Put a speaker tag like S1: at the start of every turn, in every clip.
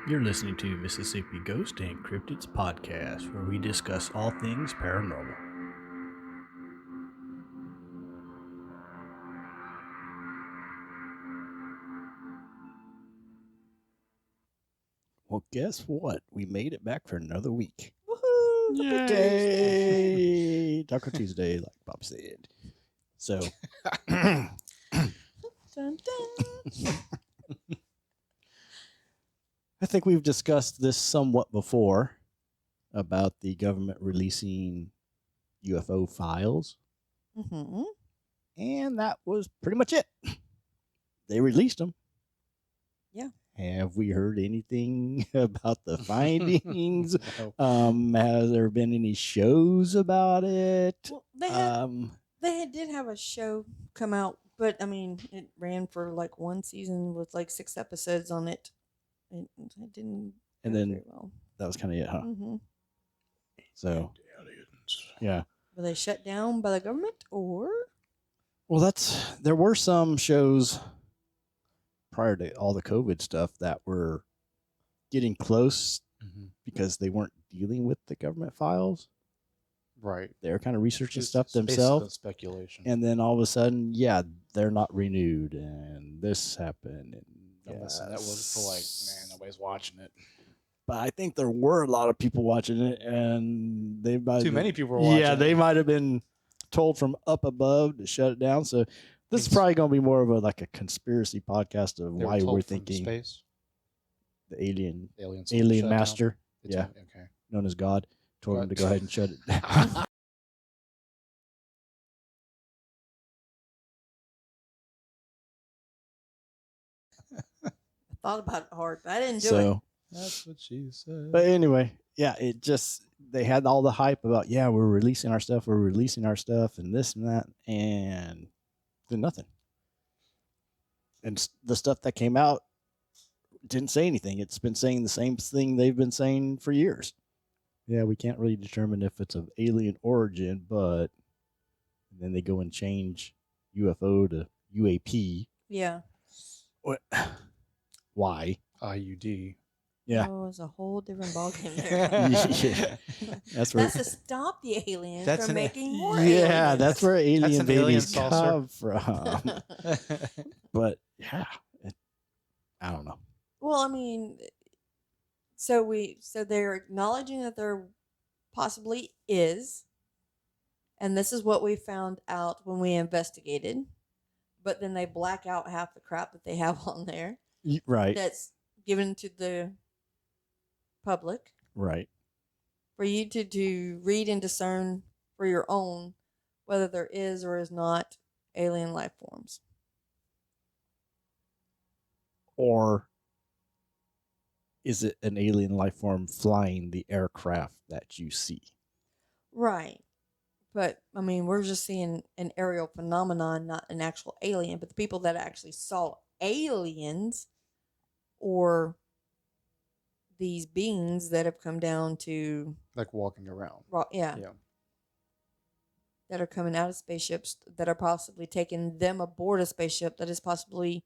S1: You're listening to Mississippi Ghost and Cryptids podcast, where we discuss all things paranormal. Well, guess what? We made it back for another week.
S2: Woohoo!
S1: Yay! Taco Tuesday, like Bob said. So,
S2: Dun, dun.
S1: I think we've discussed this somewhat before about the government releasing UFO files,
S2: Mm-hmm.
S1: and that was pretty much it. They released them.
S2: Yeah.
S1: Have we heard anything about the findings?
S3: No.
S1: Has there been any shows about it?
S2: Well, they did have a show come out, but I mean, it ran for like one season with like 6 episodes on it. It didn't.
S1: And
S2: go
S1: then
S2: very well.
S1: that was kind of it, huh?
S2: Mm-hmm.
S1: So, yeah.
S2: Were they shut down by the government or?
S1: Well, there were some shows prior to all the COVID stuff that were getting close because they weren't dealing with the government files.
S3: Right.
S1: They were kind of researching
S3: It's
S1: stuff
S3: based on
S1: themselves.
S3: speculation.
S1: And then all of a sudden, yeah, they're not renewed, and this happened. And
S3: Listen, that was for like, man, nobody's watching it.
S1: But I think there were a lot of people watching it, and they might
S3: Too many people were watching
S1: Yeah,
S3: it.
S1: they might have been told from up above to shut it down. So this is probably going to be more of a conspiracy podcast of
S3: They were
S1: why
S3: told
S1: we're
S3: from
S1: thinking
S3: space.
S1: the alien
S3: Aliens
S1: alien
S3: shut down.
S1: master,
S3: It's
S1: yeah,
S3: okay.
S1: known as God, told him
S3: God.
S1: to go ahead and shut it down.
S2: I thought about it hard, but I didn't do it.
S1: So,
S3: That's what she said.
S1: but anyway, yeah, they had all the hype about, yeah, we're releasing our stuff, and this and that, and then nothing. And the stuff that came out didn't say anything. It's been saying the same thing they've been saying for years. Yeah, we can't really determine if it's of alien origin, but then they go and change UFO to UAP.
S2: Yeah.
S1: What? Why?
S3: IUD.
S1: Yeah.
S2: Oh, it's a whole different ballgame there.
S1: Yeah. That's where.
S2: That's to stop the aliens
S3: That's
S2: from
S3: an-
S2: making more
S1: Yeah,
S2: aliens.
S1: that's where alien
S3: an alien
S1: babies
S3: saucer.
S1: come from. But yeah, I don't know.
S2: Well, I mean, so they're acknowledging that there possibly is, and this is what we found out when we investigated. But then they black out half the crap that they have on there
S1: Right,
S2: that's given to the public
S1: right.
S2: for you to read and discern for your own whether there is or is not alien life forms.
S1: Or is it an alien life form flying the aircraft that you see?
S2: Right. But, I mean, we're just seeing an aerial phenomenon, not an actual alien. But the people that actually saw aliens or these beings that have come down to,
S3: Like walking around.
S2: yeah,
S3: Yeah.
S2: that are coming out of spaceships that are possibly taking them aboard a spaceship that is possibly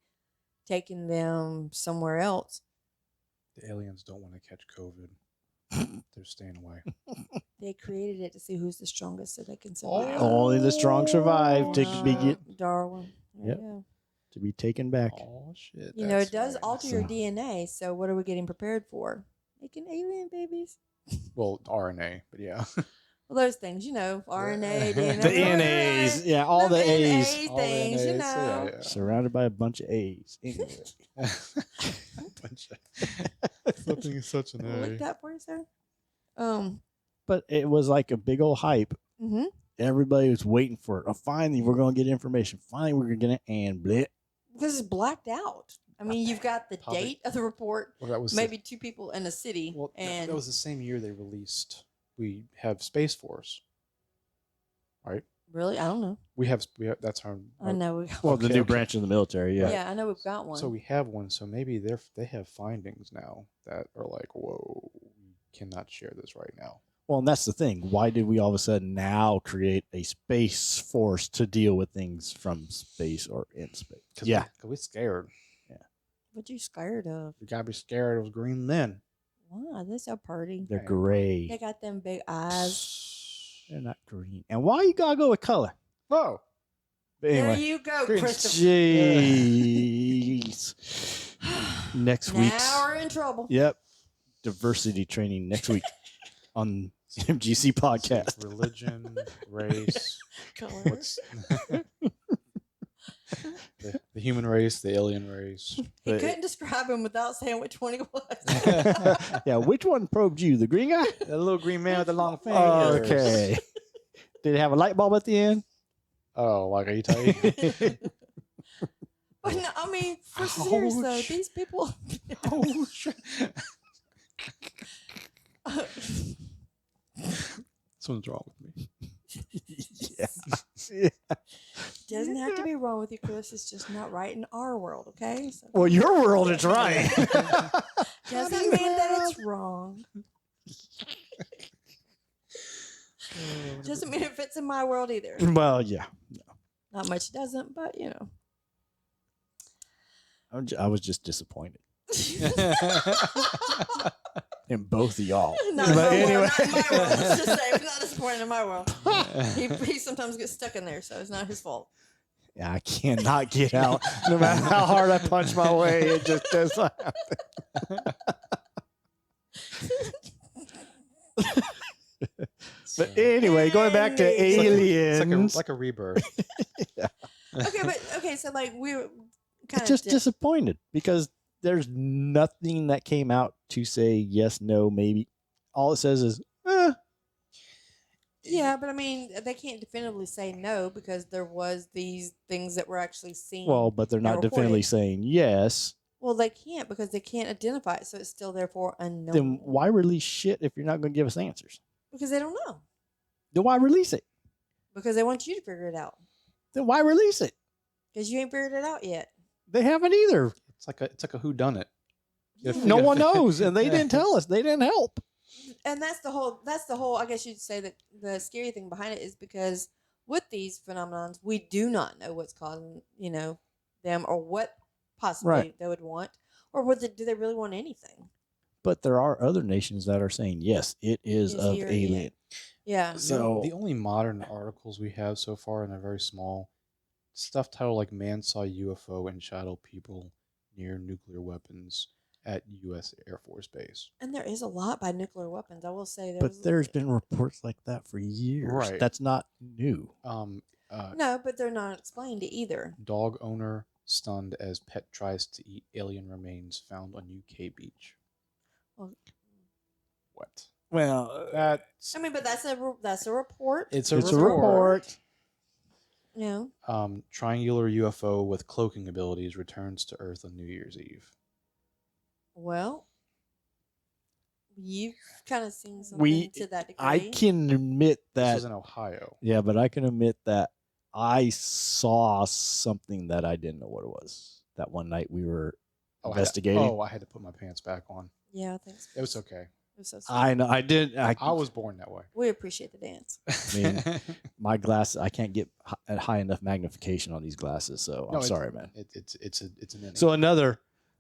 S2: taking them somewhere else.
S3: The aliens don't want to catch COVID. They're staying away.
S2: They created it to see who's the strongest so they can survive.
S1: Only the strong survive
S2: Darwin. There
S1: Yep.
S2: you go.
S1: to be taken back.
S3: Oh, shit.
S2: You know,
S3: that's
S2: it does
S3: right.
S2: alter your DNA. So what are we getting prepared for? Making alien babies?
S3: Well, RNA, but yeah.
S2: Well, those things, you know, RNA, DNA.
S1: The NAs, yeah, all the A's.
S2: NA
S3: All the
S2: things, you
S3: NAs,
S2: know.
S3: yeah.
S1: Surrounded by a bunch of A's. Anyway.
S3: Flipping is such an
S2: I'll look that for you, sir.
S1: But it was like a big old hype.
S2: Mm-hmm.
S1: Everybody was waiting for it. Oh, finally, we're going to get information. Finally, we're going to get it. And bleh.
S2: Because it's blacked out. I mean, you've got the
S3: Probably-
S2: date of the report,
S3: Well, that was
S2: maybe 2 people in a city,
S3: Well,
S2: and
S3: that was the same year they released. We have Space Force, right?
S2: really, I don't know.
S3: We have that's our.
S2: I know. We,
S1: Well, the
S3: Okay,
S1: new
S3: okay.
S1: branch of the military, yeah.
S2: yeah, I know we've got one.
S3: So we have one. So maybe they have findings now that are like, whoa, we cannot share this right now.
S1: Well, and that's the thing. Why did we all of a sudden now create a space force to deal with things from space or in space? Yeah.
S3: Because we're scared.
S2: What you scared of?
S3: You gotta be scared of green men.
S2: Wow, this so pretty.
S1: They're gray.
S2: They got them big eyes.
S1: They're not green. And why you gotta go with color?
S3: Whoa.
S1: But anyway,
S2: There you go,
S3: green.
S2: Christopher.
S1: jeez. Next week.
S2: Now we're in trouble.
S1: Yep. Diversity training next week on MGC podcast.
S3: Religion, race.
S2: Color.
S3: What's the human race, the alien race.
S2: He
S1: But-
S2: couldn't describe him without saying which one he was.
S1: Yeah, which one probed you? The green guy?
S3: The little green man with the long fingers.
S1: Okay. Did it have a light bulb at the end?
S3: Oh, like are you tight?
S2: But no, I mean, for serious though,
S3: Ouch.
S2: these people.
S3: Oh, shit. Something's wrong with me.
S1: Yeah.
S2: Doesn't have to be wrong with you, Chris. It's just not right in our world, okay? So
S1: Well, your world is right.
S2: doesn't mean that it's wrong. Doesn't mean it fits in my world either.
S1: Well, yeah.
S2: Not much doesn't, but you know.
S1: I was just disappointed in both of y'all.
S2: Not in
S1: But
S2: my
S1: anyway.
S2: world. Not in my world. Let's just say it's not disappointing in my world. He sometimes gets stuck in there, so it's not his fault.
S1: Yeah, I cannot get out. No matter how hard I punch my way, it just does not happen. But anyway, going back to
S2: It's like
S1: aliens.
S3: It's like a rebirth.
S2: Okay, so like we were kind
S1: It's just disappointed because there's nothing that came out to say yes, no, maybe. All it says is,
S2: Yeah, but I mean, they can't definitively say no because there was these things that were actually seen.
S1: well, but they're not
S2: reported.
S1: definitively saying yes.
S2: Well, they can't because they can't identify it, so it's still therefore unknown.
S1: Then why release shit if you're not going to give us answers?
S2: Because they don't know.
S1: Then why release it?
S2: Because they want you to figure it out.
S1: Then why release it?
S2: Because you ain't figured it out yet.
S1: They haven't either.
S3: It's like a whodunit. You gotta
S1: No
S3: figure-
S1: one knows, and they didn't tell us. They didn't help.
S2: And that's the whole I guess you'd say that the scary thing behind it is because with these phenomenons, we do not know what's causing, them or what possibly
S1: Right.
S2: they would want, or do they really want anything?
S1: But there are other nations that are saying, yes, it is
S2: Is
S1: of
S2: here,
S1: alien.
S2: Yeah.
S1: So-
S3: the only modern articles we have so far, and they're very small, stuff titled like "Man saw UFO and shadow people near nuclear weapons at U.S. Air Force Base."
S2: And there is a lot by nuclear weapons. I will say
S1: But there's been reports like that for years.
S3: Right.
S1: That's not new.
S2: no, but they're not explained either.
S3: Dog owner stunned as pet tries to eat alien remains found on UK beach.
S2: Well,
S3: What?
S1: Well,
S3: That's
S2: I mean, but that's a report.
S3: it's
S1: it's a report.
S2: You know,
S3: Triangular UFO with cloaking abilities returns to Earth on New Year's Eve.
S2: well, you've kind of seen something to that degree.
S1: I can admit
S3: This
S1: that.
S3: was in Ohio.
S1: Yeah, but I can admit that I saw something that I didn't know what it was. That one night we were investigating.
S3: I had to put my pants back on.
S2: Yeah, thanks.
S3: It was okay.
S2: It was so sweet.
S1: I know. I did. I
S3: I was born that way.
S2: We appreciate the dance.
S1: mean, my glasses. I can't get high enough magnification on these glasses, so
S3: No,
S1: I'm sorry, man.
S3: It's an inning.
S1: So another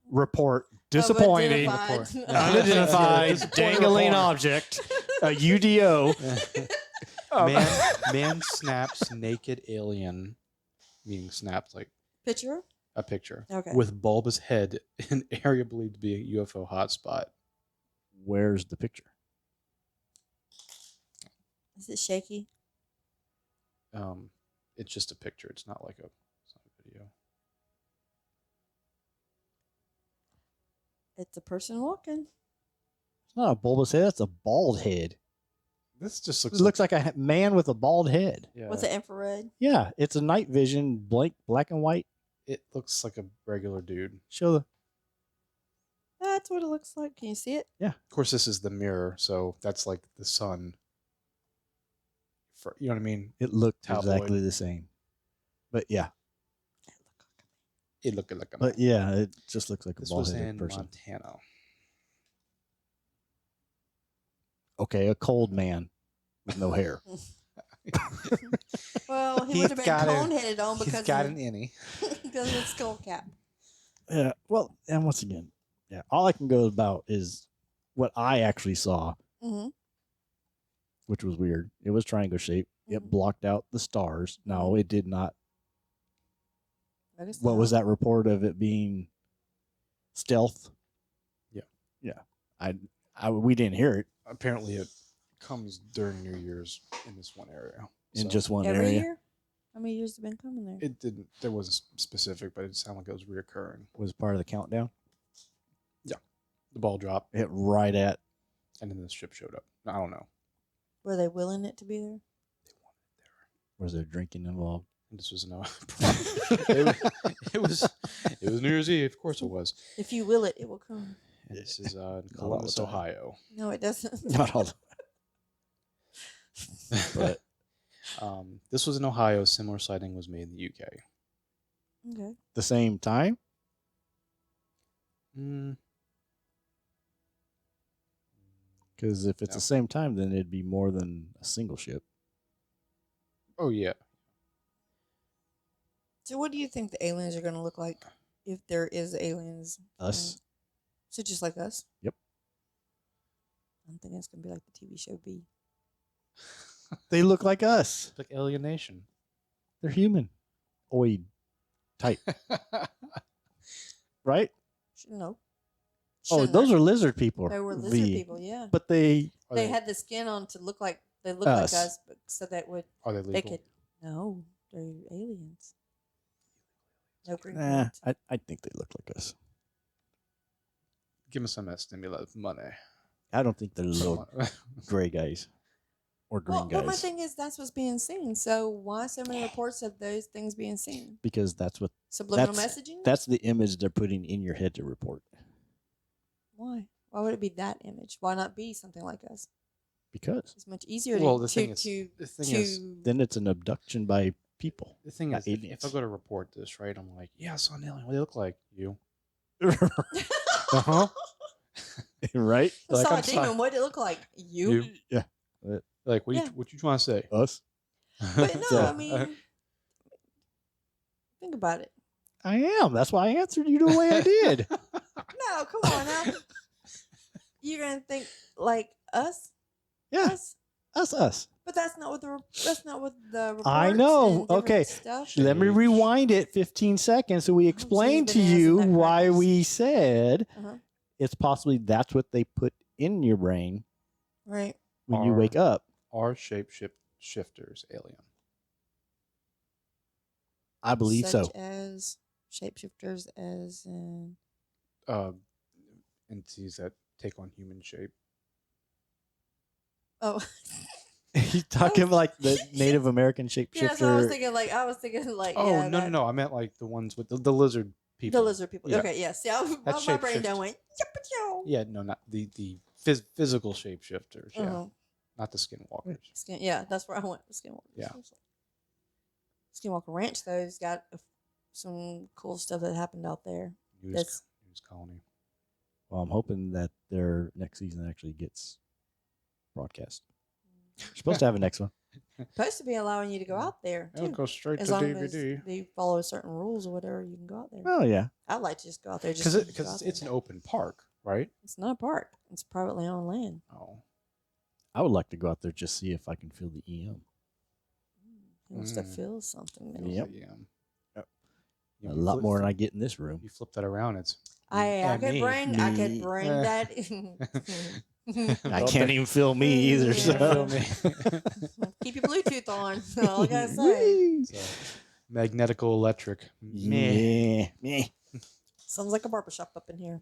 S1: report. Disappointing.
S2: Unidentified.
S1: Unidentified
S3: Disappointing
S1: dangling
S3: report.
S1: object. A UDO.
S3: Man snaps naked alien, meaning snaps like
S2: Picture?
S3: a picture,
S2: Okay.
S3: with bulbous head in area believed to be a UFO hotspot.
S1: Where's the picture?
S2: Is it shaky?
S3: It's just a picture. It's not like it's not a video.
S2: It's a person walking.
S1: It's not a bulbous head. It's a bald head.
S3: This just
S1: It
S3: looks
S1: looks like a man with a bald head.
S3: yeah.
S2: What's it, infrared?
S1: Yeah, it's a night vision, blank, black and white.
S3: It looks like a regular dude.
S1: Show the.
S2: That's what it looks like. Can you see it?
S3: Of course, this is the mirror, so that's like the sun. You know what I mean?
S1: It looked
S3: Tabloid.
S1: exactly the same. But yeah,
S3: It looked like a.
S1: but yeah, it just looks like a
S3: This
S1: bald
S3: was
S1: headed
S3: in
S1: person.
S3: Montana.
S1: Okay, a cold man with no hair.
S2: Well, he
S3: He's
S2: would have been
S3: got it.
S2: cone headed on
S3: He's
S2: because
S3: got
S2: of,
S3: an innie.
S2: because of his skull cap.
S1: Yeah. Well, and once again, yeah, all I can go about is what I actually saw,
S2: Mm-hmm.
S1: which was weird. It was triangle shaped. It
S2: Mhm.
S1: blocked out the stars. No, it did not.
S2: Notice
S1: What was
S2: that.
S1: that report of it being stealth?
S3: Yeah.
S1: Yeah. We didn't hear it
S3: Apparently, it comes during New Year's in this one area.
S1: in
S3: So
S1: just one
S2: Every
S1: area.
S2: year? How many years have been coming there?
S3: it didn't. There wasn't specific, but it sounded like it was reoccurring.
S1: Was part of the countdown.
S3: The ball dropped,
S1: Hit right at.
S3: and then the ship showed up. I don't know.
S2: Were they willing it to be there?
S1: Was there drinking involved?
S3: This was no. it was New Year's Eve. Of course, it was.
S2: If you will it, it will come.
S3: And this is in
S1: all the
S3: Columbus,
S1: time.
S3: Ohio.
S2: No, it doesn't.
S1: Not all. But
S3: This was in Ohio. Similar sighting was made in the UK.
S2: Okay.
S1: the same time. Because if it's
S3: No.
S1: the same time, then it'd be more than a single ship.
S3: Oh yeah.
S2: So, what do you think the aliens are going to look like if there is aliens?
S1: Us.
S2: So, just like us?
S1: Yep.
S2: I'm thinking it's going to be like the TV show B.
S1: They look like us.
S3: It's like alienation.
S1: They're human. Oid type, right?
S2: No.
S1: Oh, those are lizard people.
S2: They were lizard
S1: V.
S2: people, yeah.
S1: But they.
S2: They had the skin on to look like they look
S1: Us.
S2: like us, but so that would
S3: Are they legal?
S2: they could no, they're aliens. No green
S1: Nah,
S2: cards.
S1: I think they look like us.
S3: Give me some of that stimulus money.
S1: I don't think they're little gray guys or green
S2: Well,
S1: guys.
S2: but my thing is that's what's being seen. So why so many reports of those things being seen?
S1: Because that's what
S2: Subliminal messaging?
S1: that's the image they're putting in your head to report.
S2: Why? Why would it be that image? Why not be something like us?
S1: Because
S2: It's much easier
S3: Well,
S2: to
S3: the thing is,
S1: then it's an abduction by people.
S3: The thing
S1: Not
S3: is, if
S1: aliens.
S3: I go to report this, right, I'm like, yeah, I saw an alien. What do they look like? You?
S1: Uh-huh. Right?
S2: I
S3: Like,
S2: saw
S3: I'm
S2: a demon.
S3: sorry.
S2: What did it look like? You?
S1: Yeah.
S3: Like, what
S2: Yeah.
S3: you trying to say?
S1: Us?
S2: But no,
S1: So-
S2: I mean, think about it.
S1: I am. That's why I answered you the way I did.
S2: No, come on now. You're gonna think like us?
S1: Yeah.
S2: Us? But that's not what the reports
S1: I know.
S2: and different
S1: Okay.
S2: Stuff.
S1: Let me rewind it 15 seconds so we explain
S2: geez,
S1: to
S2: bananas
S1: you
S2: and
S1: why
S2: nutcrackers.
S1: we said
S2: Uh-huh.
S1: it's possibly that's what they put in your brain
S2: Right.
S1: when you wake up.
S3: Are shifters alien?
S1: I believe
S2: Such
S1: so.
S2: as shapeshifters, as in
S3: Entities that take on human shape.
S2: oh.
S1: You talking like the Native American shapeshifter?
S2: Yeah, so I was thinking like
S3: Oh,
S2: yeah,
S3: no,
S2: that-
S3: no. I meant like the ones with the lizard people.
S2: The lizard people.
S3: Yeah.
S2: Okay, yes. Yeah,
S3: That's
S2: my brain
S3: shapeshift.
S2: done went. Yep,
S3: Yeah, no, not the physical shapeshifters. Yeah,
S2: Uh-huh.
S3: not the skinwalkers.
S2: Yeah, that's where I went. Skinwalker.
S3: Yeah.
S2: Skinwalker Ranch though has got some cool stuff that happened out there.
S3: News colony.
S1: Well, I'm hoping that their next season actually gets broadcast. We're supposed to have a next one.
S2: Supposed to be allowing you to go out there
S3: It'll
S2: too.
S3: go straight
S2: As
S3: to
S2: long
S3: DVD.
S2: as they follow certain rules or whatever, you can go out there.
S1: Oh yeah.
S2: I'd like to just go out there
S3: Because
S2: just
S3: because it's an open park, right?
S2: It's not a park. It's privately owned land.
S3: Oh,
S1: I would like to go out there just see if I can feel the EM.
S2: He wants to
S3: Mm.
S2: feel something. Maybe.
S1: Yep.
S3: Yeah.
S1: A lot more than I get in this room.
S3: You flip that around, it's
S2: I could
S3: me.
S2: bring
S1: Me.
S2: that in.
S1: I can't even feel me either. So.
S2: Keep your Bluetooth on. That's all I gotta say.
S3: So, magnetical electric. Meh.
S1: Yeah. Meh.
S2: Sounds like a barbershop up in here.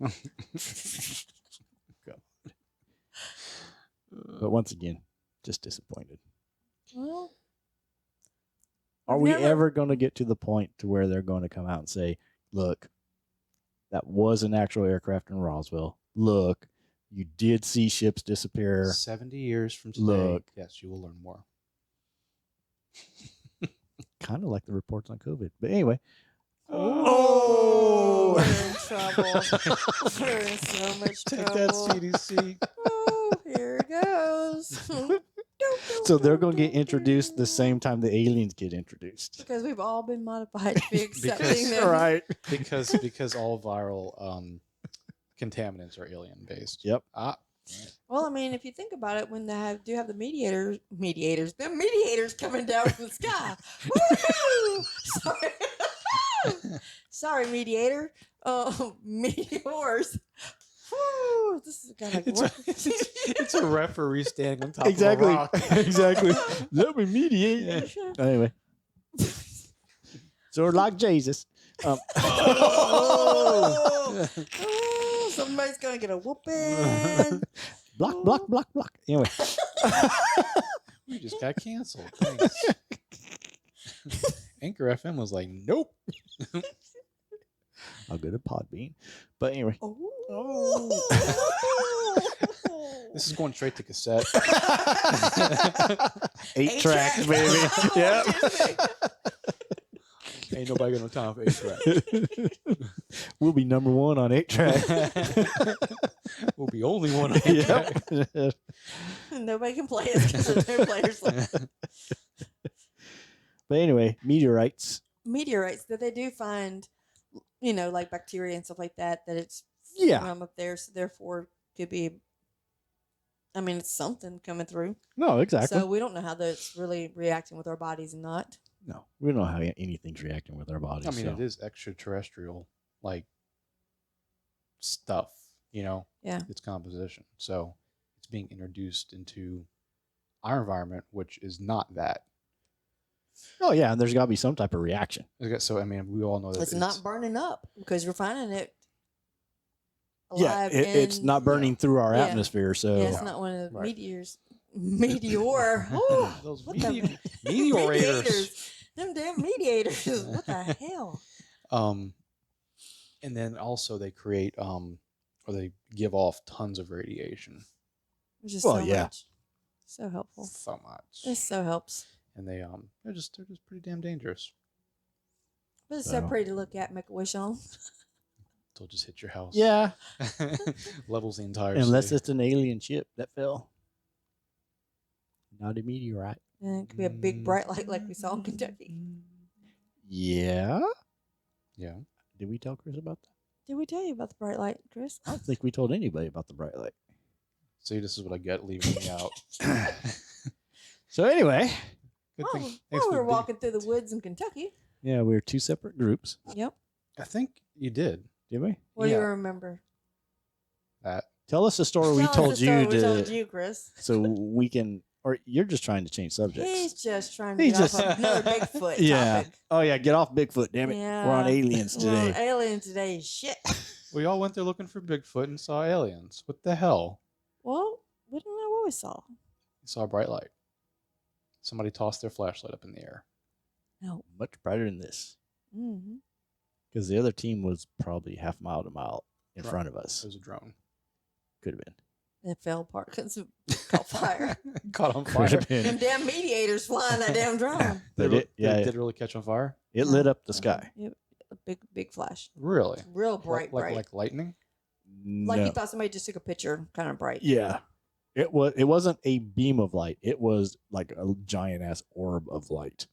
S1: But once again, just disappointed.
S2: Well,
S1: Are
S2: I've
S1: we
S2: never-
S1: ever going to get to the point to where they're going to come out and say, look, that was an actual aircraft in Roswell. Look, you did see ships disappear.
S3: 70 years from today,
S1: Look.
S3: yes, you will learn more.
S1: Kind of like the reports on COVID. But anyway.
S2: Oh, we're in trouble. We're in so much
S3: Take
S2: trouble.
S3: that, CDC.
S2: Oh, here it goes.
S1: So they're going to get introduced the same time the aliens get introduced.
S2: Because we've all been modified to be accepting them.
S1: Right.
S3: because all viral contaminants are alien based.
S1: Yep.
S2: Well, I mean, if you think about it, when they do have the mediators coming down from the sky. Woo! Sorry, mediator. Meteors. Woo! This is kind of like
S3: It's a referee standing on top
S1: Exactly.
S3: of a rock.
S1: Exactly. Let me mediate. Anyway. So like Jesus.
S2: Oh, somebody's gonna get a whooping.
S1: Block. Anyway.
S3: We just got canceled. Thanks. Anchor FM was like, nope.
S1: I'll go to Podbean. But anyway.
S3: This is going straight to cassette.
S1: 8 tracks, baby. Yep.
S3: Ain't nobody got no time for 8 track.
S1: We'll be number 1 on 8 track.
S3: We'll be only one on 8 track.
S1: Yep.
S2: Nobody can play it because there's no players left.
S1: But anyway, meteorites.
S2: Meteorites that they do find, like bacteria and stuff like that it's from up there, so therefore could be, it's something coming through.
S1: No, exactly.
S2: So we don't know how that's really reacting with our bodies and not.
S1: No, we don't know how anything's reacting with our bodies.
S3: It is extraterrestrial, like, stuff,
S2: Yeah.
S3: Its composition. So it's being introduced into our environment, which is not that.
S1: Oh, yeah, and there's got to be some type of reaction.
S3: So, we all know that
S2: It's not burning up because you're finding it
S1: Yeah,
S2: alive.
S1: it's not burning through our atmosphere. So
S2: it's not one of the meteors. Meteor. Ooh,
S3: those
S2: what the-
S3: meteorators.
S2: Them damn mediators. What the hell?
S3: And then also they create or they give off tons of radiation.
S2: Which is
S1: Well,
S2: so
S1: yeah.
S2: much. So helpful.
S3: So much.
S2: It so helps.
S3: And they're just pretty damn dangerous.
S2: But it's so pretty to look at, make a wish on.
S3: They'll just hit your house.
S1: yeah,
S3: Levels the entire
S1: unless
S3: city.
S1: it's an alien ship that fell, not a meteorite.
S2: And it could be a big bright light like we saw in Kentucky.
S1: Yeah.
S3: Yeah.
S1: Did we tell Chris about that?
S2: Did we tell you about the bright light, Chris?
S1: I don't think we told anybody about the bright light.
S3: See, this is what I get leaving me out.
S1: So anyway,
S3: Good thing. Thanks
S2: we
S3: for
S2: were
S3: being-
S2: walking through the woods in Kentucky.
S1: yeah, we were 2 separate groups.
S2: Yep.
S3: I think you did
S1: Did we?
S2: What do
S3: Yeah.
S2: you remember?
S3: that.
S1: Tell us the story we
S2: Tell us
S1: told
S2: the story
S1: you
S2: we told
S1: to,
S2: you, Chris.
S1: so we can. Or you're just trying to change subjects.
S2: He's just trying to
S1: He's
S2: get
S1: just-
S2: off another Bigfoot
S1: Yeah.
S2: topic.
S1: Oh yeah, get off Bigfoot, damn it.
S2: Yeah.
S1: We're on aliens
S2: We're on
S1: today.
S2: aliens today. Shit.
S3: We all went there looking for Bigfoot and saw aliens. What the hell?
S2: Well, we don't know what we saw.
S3: You saw a bright light. Somebody tossed their flashlight up in the air.
S2: No.
S1: Much brighter than this.
S2: Mm-hmm.
S1: Because the other team was probably half mile to mile in
S3: Drone.
S1: front of
S3: It
S1: us.
S3: was a drone.
S1: Could have been.
S2: It fell apart because it caught fire.
S3: Caught on
S1: Could
S3: fire.
S1: have
S2: Them
S1: been.
S2: damn mediators flying that damn drone.
S1: But
S3: Did
S1: it
S3: it really catch on fire?
S1: lit up the sky.
S2: A big flash.
S3: Really?
S2: Real bright,
S3: like,
S2: bright.
S3: like lightning?
S2: Like
S1: No.
S2: you thought somebody just took a picture, kind of bright.
S1: Yeah. It wasn't a beam of light. It was like a giant ass orb of light.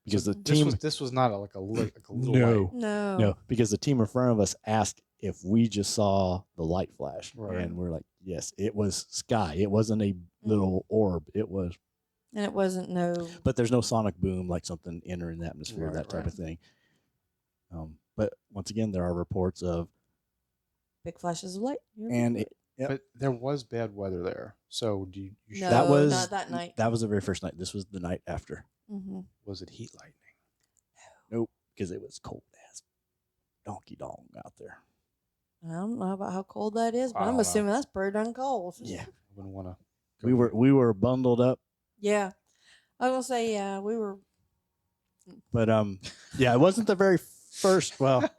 S1: Because the team
S3: This was not like a little
S1: No.
S3: light.
S2: No.
S1: No, because the team in front of us asked if we just saw the light flash.
S3: Right.
S1: And we're like, yes, it was sky. It wasn't a little orb. It was,
S2: And it wasn't no.
S1: but there's no sonic boom like something entering the atmosphere,
S3: Right,
S1: that type
S3: right.
S1: of thing. But once again, there are reports of,
S2: Big flashes of light. You're
S1: and
S2: right.
S1: Yep.
S3: But there was bad weather there. So do you
S2: No,
S3: should-
S1: that was
S2: not that night.
S1: That was the very first night. This was the night after.
S2: Mm-hmm.
S3: was it heat lightning?
S1: Nope, because it was cold as donkey dong out there.
S2: I don't know about how cold that is, but
S3: I don't
S2: I'm
S3: know.
S2: assuming that's pretty darn cold.
S1: Yeah,
S3: I wouldn't want to.
S1: we were bundled up,
S2: Yeah. I was gonna say, yeah, we were.
S1: but yeah, it wasn't the very first. Well,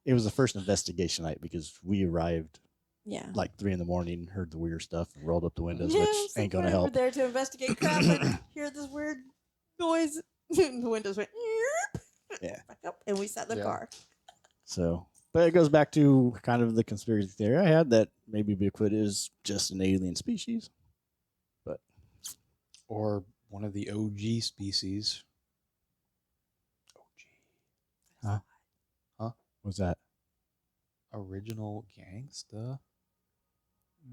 S1: it was the first investigation night because we arrived
S2: Yeah.
S1: like 3 a.m, heard the weird stuff, and rolled up the windows,
S2: Yeah,
S1: which
S2: so
S1: ain't gonna
S2: we're
S1: help.
S2: there to investigate crap and hear this weird noise. The windows went.
S1: Yeah.
S2: Back up, and we sat in the
S3: Yeah.
S2: car.
S1: So, but it goes back to kind of the conspiracy theory I had that maybe Bigfoot is just an alien species. But
S3: Or one of the OG species.
S1: Huh?
S3: Huh?
S1: What's that?
S3: Original gangsta.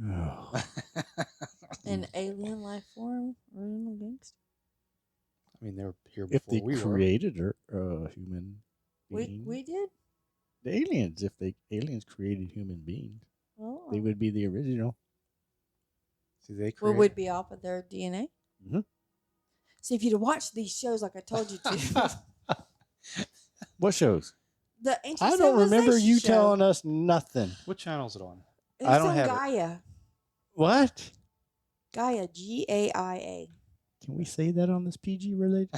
S1: Oh.
S2: An alien life form, original gangster.
S3: I mean, they were here
S1: If
S3: before
S1: they
S3: we were.
S1: created a human being,
S2: We did.
S1: the aliens, if aliens created human beings,
S2: Oh,
S1: they would be the original.
S3: See, they
S2: we
S3: create.
S2: would be off of their DNA.
S1: Mhm.
S2: See, if you'd watched these shows like I told you to,
S1: What shows?
S2: the ancient
S1: I don't remember you
S2: Civilization show,
S1: telling us nothing.
S3: What channel is it on?
S2: It's
S3: I don't
S2: on
S3: have it.
S2: Gaia.
S1: What?
S2: Gaia, Gaia.
S1: Can we say that on this PG related?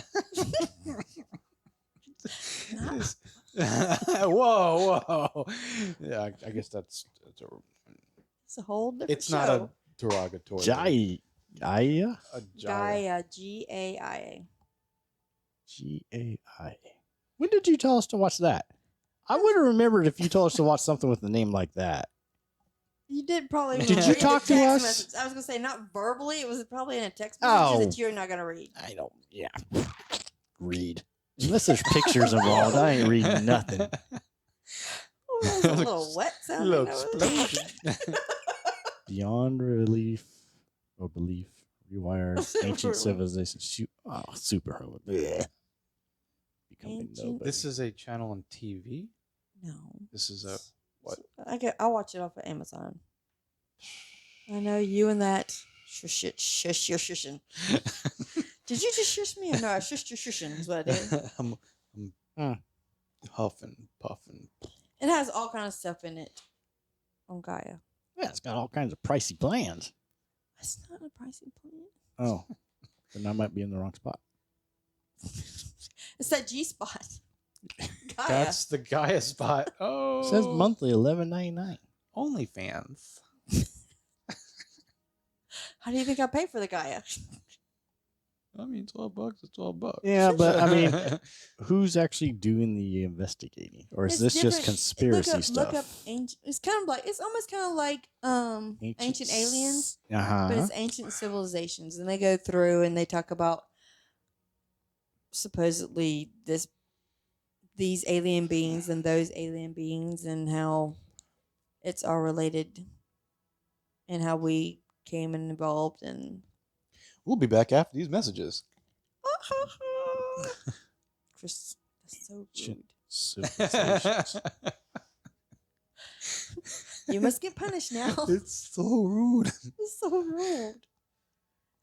S3: Whoa. Yeah, I guess that's
S2: It's a whole different
S3: it's
S2: show.
S3: not a derogatory.
S1: Gaia.
S3: A
S2: Gaia, Gaia.
S1: Gaia. When did you tell us to watch that? I would have remembered if you told us to watch something with a name like that.
S2: You did probably.
S1: Did you
S2: read a
S1: talk to
S2: text
S1: us?
S2: Message. I was gonna say not verbally. It was probably in a text message that you're not gonna read.
S1: I don't. Yeah. Read. Unless there's pictures involved, I ain't reading nothing.
S2: Oh, that was a little wet sounding.
S3: Little
S2: over there.
S3: explosion.
S1: Beyond relief or belief, rewires ancient civilization. Superhuman. Blech. Becoming
S2: Ancient-
S1: nobody.
S3: This is a channel on TV.
S2: No.
S3: This is a what?
S2: I watch it off of Amazon. I know you and that shush. Did you just shush me? Or no, I shushed your shushing is what I did.
S3: I'm huffing, puffing.
S2: It has all kind of stuff in it on Gaia.
S1: Yeah, it's got all kinds of pricey plans.
S2: That's not a pricey plan.
S1: Oh, then I might be in the wrong spot.
S2: It's that G spot. Gaia.
S3: That's the Gaia spot. Oh,
S1: It says monthly $11.99.
S3: OnlyFans.
S2: How do you think I pay for the Gaia?
S3: I mean, $12 is $12.
S1: Yeah, but I mean, who's actually doing the investigating, or is
S2: It's
S1: this just
S2: different.
S1: conspiracy stuff?
S2: Look up ancient. It's kind of like it's almost kind of like ancient aliens,
S1: Uh-huh.
S2: but it's ancient civilizations, and they go through and they talk about supposedly these alien beings and those alien beings and how it's all related and how we came and evolved and
S3: We'll be back after these messages.
S2: Chris, that's so rude.
S1: Ancient civilizations.
S2: You must get punished now.
S3: It's so rude.
S2: It's so rude.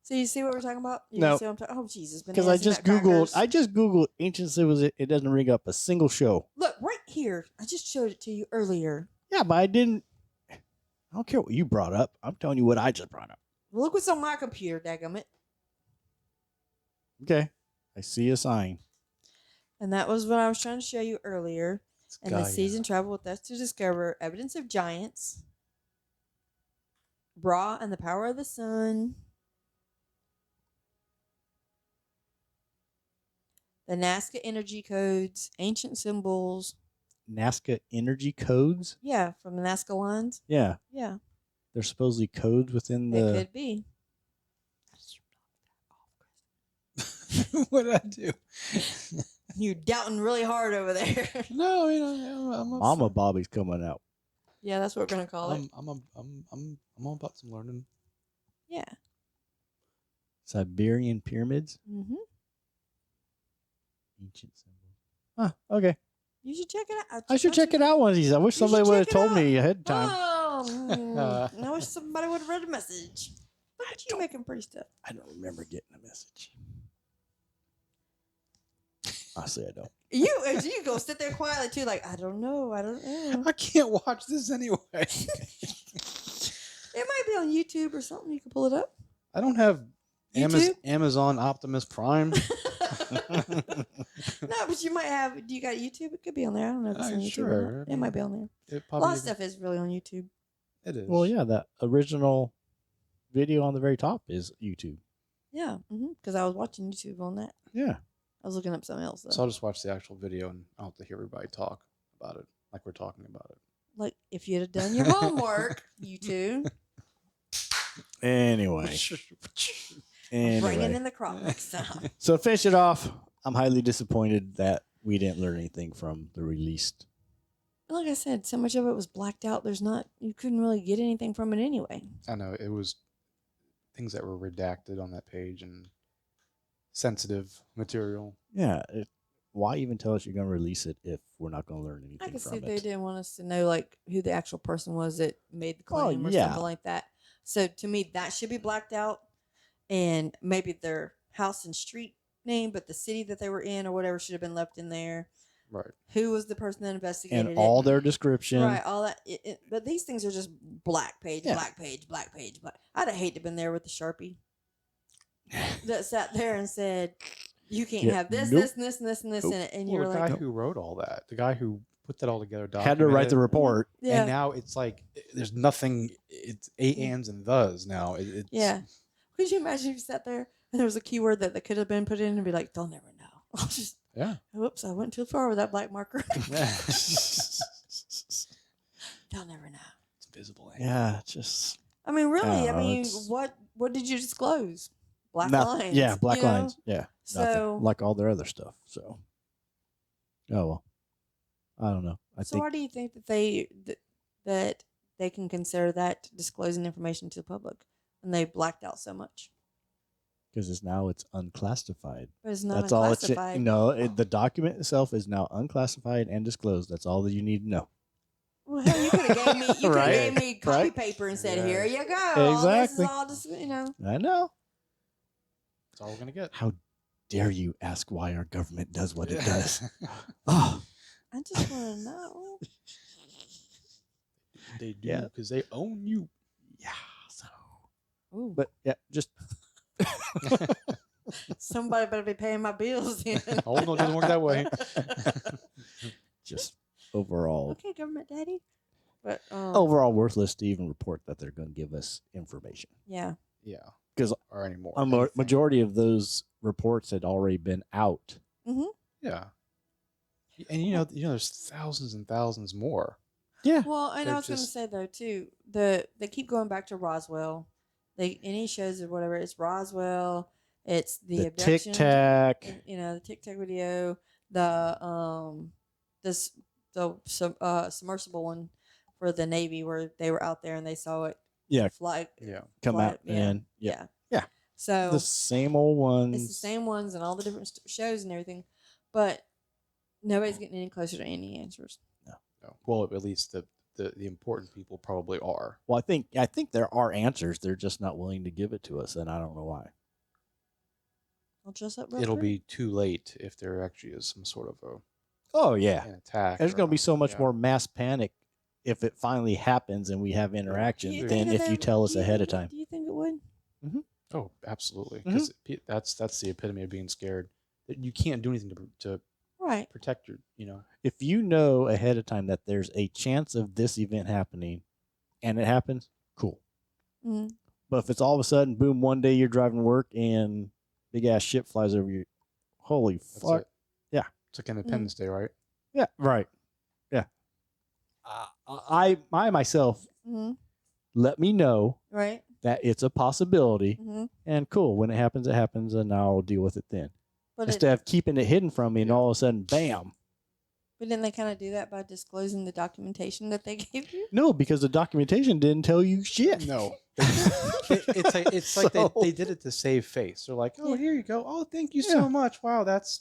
S2: So you see what we're talking about? You
S1: No.
S2: see what I'm talking? Oh Jesus!
S1: Because I
S2: bananas and
S1: just googled.
S2: nutcrackers.
S1: I just googled ancient civilization. It doesn't ring up a single show.
S2: Look right here. I just showed it to you earlier.
S1: Yeah, but I didn't. I don't care what you brought up. I'm telling you what I just brought up.
S2: Look what's on my computer, dadgummit.
S1: Okay, I see a sign.
S2: And that was what I was trying to show you earlier.
S3: It's
S2: And the
S3: Gaia.
S2: season traveled with us to discover evidence of giants, Ra and the power of the sun, the Nazca energy codes, ancient symbols.
S1: Nazca energy codes.
S2: Yeah, from the Nazca lines.
S1: Yeah,
S2: Yeah,
S1: there's supposedly codes within
S2: it
S1: the.
S2: could be.
S3: What did I do?
S2: You're doubting really hard over there.
S3: No, I'm
S1: Mama Bobby's coming out.
S2: Yeah, that's what we're gonna call it.
S3: I'm all about some learning.
S2: Yeah.
S1: Siberian pyramids.
S2: Mm-hmm.
S1: Ancient symbols. Huh. Okay.
S2: You should check it out.
S1: I should check it out one of these. I wish
S2: You
S1: somebody
S2: should
S1: would have
S2: check it
S1: told
S2: out.
S1: me ahead of time.
S2: Oh, I wish somebody would have read a message. Look at you
S1: don't-
S2: making pretty stuff.
S1: I don't remember getting a message. Honestly, I don't.
S2: You go sit there quietly too, like I don't know.
S3: I can't watch this anyway.
S2: It might be on YouTube or something. You can pull it up.
S3: I don't have
S2: YouTube?
S3: Amazon Optimus Prime.
S2: No, but you might have. Do you got YouTube? It could be on there. I don't know if it's on YouTube.
S3: Sure.
S2: Or not. It might be on there.
S3: It
S2: A lot of stuff is really on YouTube.
S3: It is.
S1: Well, yeah, that original video on the very top is YouTube.
S2: Yeah, because I was watching YouTube on that.
S1: Yeah.
S2: I was looking up something else though.
S3: So I'll just watch the actual video and I'll have to hear everybody talk about it like we're talking about it.
S2: Like if you'd have done your homework, YouTube.
S1: Anyway.
S2: Bringing
S1: Anyway,
S2: in the crop next time.
S1: so to finish it off, I'm highly disappointed that we didn't learn anything from the released.
S2: Like I said, so much of it was blacked out. You couldn't really get anything from it anyway.
S3: I know it was things that were redacted on that page and sensitive material.
S1: Yeah, why even tell us you're going to release it if we're not going to learn anything
S2: I could
S1: from
S2: see
S1: it?
S2: they didn't want us to know like who the actual person was that made the claim or
S1: yeah.
S2: something like that. So to me, that should be blacked out, and maybe their house and street name, but the city that they were in or whatever should have been left in there.
S3: Right.
S2: Who was the person that investigated
S1: And all
S2: it?
S1: their description.
S2: Right, all that. But these things are just black page, black page, black page. I'd have hated to been there with the Sharpie that sat there and said, "You can't have this,
S1: nope.
S2: this, and this, and this, and this in it." And
S3: Well,
S2: you're
S3: the
S2: like,
S3: guy who wrote all that, the guy who put that all together,
S1: had to write the report.
S2: Yeah.
S3: And now it's like there's nothing. It's ands and thes now. It's,
S2: yeah. Could you imagine if you sat there and there was a keyword that could have been put in and be like, "They'll never know." I'll just,
S3: Yeah.
S2: Whoops, I went too far with that black marker. They'll never know.
S3: It's visible.
S1: Yeah, just.
S2: I mean, really.
S1: Yeah,
S2: I mean,
S1: it's-
S2: what did you disclose? Black
S1: Nothing.
S2: lines.
S1: Yeah, black
S2: you know?
S1: lines. Yeah.
S2: So
S1: Nothing. Like all their other stuff. So. Oh, well. I don't know. I
S2: So
S1: think
S2: why do you think that they can consider that disclosing information to the public, and they blacked out so much?
S1: because it's unclassified.
S2: But it's not
S1: That's all it's.
S2: unclassified.
S1: No, the document itself is now unclassified and disclosed. That's all that you need to know.
S2: Well, hell, you could have gave me
S1: Right.
S2: gave me copy
S1: Right.
S2: paper and said,
S3: Yeah.
S2: "Here you go."
S1: Exactly.
S2: All this is all just
S1: I know.
S3: That's all we're gonna get.
S1: How dare you ask why our government does what it
S3: Yeah.
S1: does? Oh,
S2: I just want to know.
S3: They do
S1: Yeah.
S3: because they own you.
S1: yeah. So,
S2: Ooh,
S1: but yeah, just
S2: somebody better be paying my bills then.
S3: Oh no, it doesn't work that way.
S1: just overall,
S2: Okay, government daddy. But
S1: overall worthless to even report that they're going to give us information.
S2: yeah.
S3: Yeah.
S1: 'Cause
S3: or anymore.
S1: A majority of those reports had already been out.
S2: Mm-hmm.
S3: Yeah. And there's thousands and thousands more.
S1: Yeah.
S2: Well, and
S3: They're
S2: I was going to
S3: just-
S2: say though too, they keep going back to Roswell. Any shows or whatever, it's Roswell. It's the
S1: The
S2: abduction.
S1: Tic Tac.
S2: The Tic Tac video. The submersible one for the Navy where they were out there and they saw it
S1: Yeah.
S2: fly.
S3: Yeah.
S1: Come
S2: fly-
S1: out and
S2: Yeah.
S1: Yeah.
S2: So
S1: the same old ones.
S2: it's the same ones and all the different shows and everything, but nobody's getting any closer to any answers.
S3: No. Well, at least the important people probably are.
S1: Well, I think there are answers. They're just not willing to give it to us, and I don't know why.
S2: I'll dress up real
S3: It'll
S2: pretty.
S3: be too late if there actually is some sort of
S1: Oh yeah,
S3: an attack.
S1: there's
S3: or
S1: going to be so much
S3: yeah.
S1: more mass panic if it finally happens and we have interaction
S2: Do you
S1: than
S2: think that
S1: if you
S2: they-
S1: tell us
S2: do you
S1: ahead of
S2: think-
S1: time.
S2: Do you think it would?
S3: Oh, absolutely.
S1: Mm-hmm.
S3: Because that's the epitome of being scared. That you can't do anything to
S2: Right.
S3: protect your.
S1: If you know ahead of time that there's a chance of this event happening, and it happens, cool.
S2: Mm.
S1: But if it's all of a sudden, boom, one day you're driving to work and big ass ship flies over you, holy
S3: That's
S1: fuck!
S3: it.
S1: Yeah.
S3: It's like Independence Day, right?
S1: Yeah, right. Yeah. I myself
S2: Mm.
S1: let me know
S2: Right.
S1: that it's a possibility,
S2: Mm-hmm.
S1: and cool. When it happens, and I'll deal with it then.
S2: But
S1: Instead of keeping it hidden from me, and
S3: Yeah.
S1: all of a sudden, bam.
S2: but didn't they kind of do that by disclosing the documentation that they gave you?
S1: No, because the documentation didn't tell you shit.
S3: No. It's like
S1: So-
S3: they did it to save face. They're like, oh,
S2: Yeah.
S3: here you go. Oh, thank you
S1: Yeah.
S3: so much. Wow, that's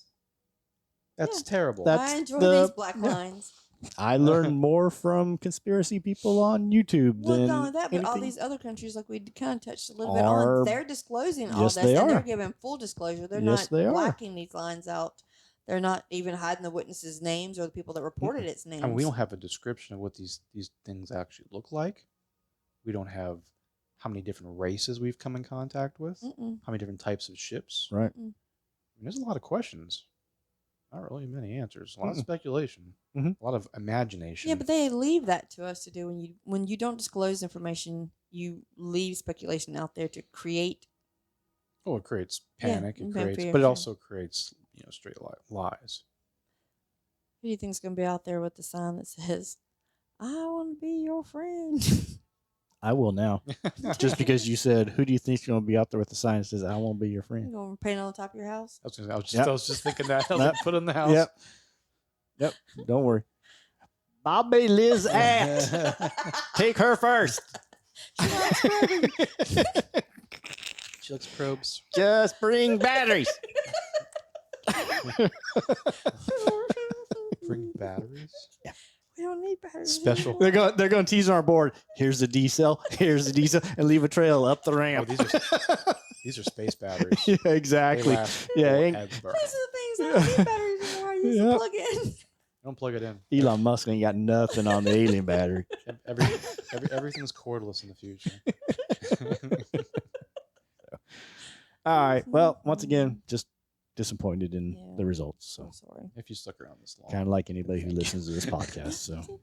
S3: terrible.
S1: That's
S2: I enjoy
S1: the-
S2: these black
S1: yeah.
S2: lines.
S1: I learned more from conspiracy people on YouTube
S2: Well,
S1: than
S2: not only that, but all
S1: anything.
S2: these other countries, like we kind of touched a little bit
S1: Are-
S2: on, they're disclosing all
S1: Yes,
S2: this,
S1: they
S2: and they're
S1: are.
S2: giving full disclosure. They're
S1: Yes,
S2: not
S1: they are.
S2: blacking these lines out. They're not even hiding the witnesses' names or the people that reported its names.
S3: I mean, we don't have a description of what these things actually look like. We don't have how many different races we've come in contact with,
S2: Mm-mm.
S3: how many different types of ships.
S1: Right.
S3: I mean, there's a lot of questions. Not really many answers. A lot of
S1: Mm-mm.
S3: speculation.
S1: Mhm.
S3: A lot of imagination.
S2: Yeah, but they leave that to us to do when you don't disclose information. You leave speculation out there to create.
S3: Oh, it creates
S2: Yeah,
S3: panic.
S2: and
S3: It creates,
S2: fear,
S3: but it
S2: sure.
S3: also creates straight lies.
S2: Who do you think's going to be out there with the sign that says, "I want to be your friend"?
S1: I will now. Just because you said, who do you think's going to be out there with the sign that says, I won't be your
S2: You
S1: friend?
S2: gonna paint on the top of your house?
S3: I was just thinking that. I was like, put in the house.
S1: Yep. Don't worry. Bobby Liz at. Take her first.
S3: She likes probes.
S1: Just bring batteries.
S3: Bring batteries.
S1: Yeah.
S2: We don't need batteries.
S3: Special.
S2: anymore.
S1: They're going to tease our board. Here's the D cell. Here's the D cell, and leave a trail up the
S3: Oh,
S1: ramp.
S3: these are space batteries.
S1: Yeah,
S3: They
S1: exactly.
S3: last
S1: Yeah,
S2: These are the things I don't need batteries anymore. I use
S1: Yep.
S2: the plug in.
S3: Don't plug it in.
S1: Elon Musk ain't got nothing on the alien battery.
S3: Everything's cordless in the future.
S1: All right. Well, once again, just disappointed in
S2: Yeah.
S1: the results. So
S2: I'm sorry.
S3: If you stuck around this long.
S1: kind of like anybody who listens to this podcast. So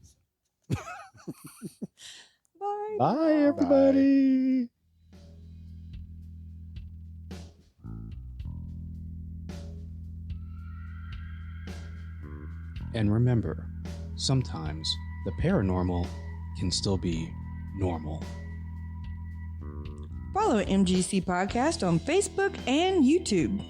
S2: Bye.
S1: bye, everybody.
S4: And remember, sometimes the paranormal can still be normal.
S2: Follow MGC Podcast on Facebook and YouTube.